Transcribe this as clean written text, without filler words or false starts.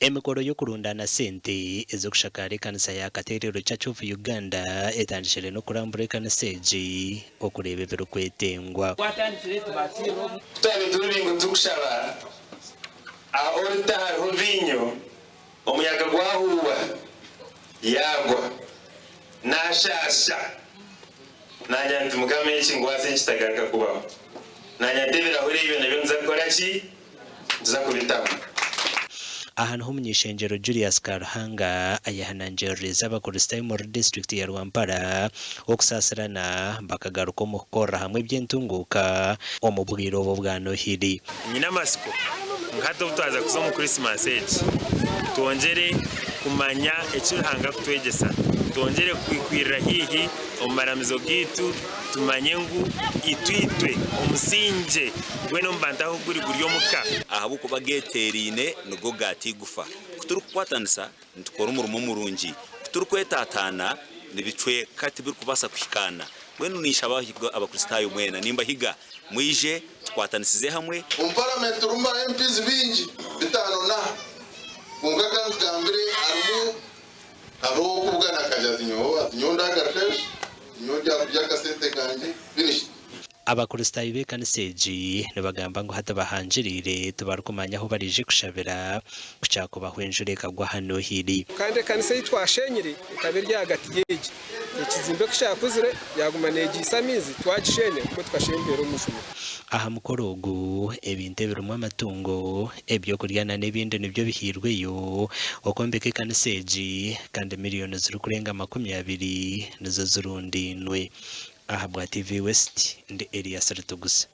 emikoro yo kurundana sente ezo kushakara ekanisa ya Katerero Church of Uganda etandishire no kurambura ekanisa egi okurebera kwetengwa tutabe turingo tukushaba aorta hovinyo omuyaga gwahuwa yagwa nashasha nanya ntumukame ekingwase ekitagaruka kubaho nanya ndebera hore ibyo nabyo nzakora ki nzakubitamo. ahantu h'umunyeshengero Julius Karhanga ayahananjereza abakuristaayo muri district ya Rwampara okusasirana bakagaruka mu gukora hamwe by'entunguka omubwiro bwa Nohiri. Nyina masiko ngato tutaza kuzo mu Christmas age tuongere kumanya ekiranga kutwegesa tuongere kwikwirira hihi omaramizo gitu tumanye ngu itwitwe omusinje gweno mbantaho guri muka ahabu kuba geterine nugo gati gufa okukwatanisa ntukora umurimo murungi kwetatana nibicwe kati biri kubasa kushikana wenu nisha abakuristaayo mwena nimba higa mwije tukwatanisize hamwe parliament rumba MPs bingi bitano na kungaga ngambire arumu abo kubugana kajazi nyonda garfesh nyonda byakasente kanje finish. abakuristaayo b'ekanisa egi nibagamba ngo hatabahanjirire tubarukumanya aho barije kushabira kucyako bahwenjure kagwa hano hiri kandi ekanisa yitwashenyire ikabirya hagati yeji ekizimbe kushakuzire yagumana isamizi twagishenye kuko twashembera umushumi. aha mukorogo ebintu birimo amatungo ebyo kuryana n'ibindi nibyo bihirweyo okombeka ekanisa egi kandi miliyoni ziri kurenga 20 nizo zirundinwe. aha bwa TV West ndi Elias Rutugusa.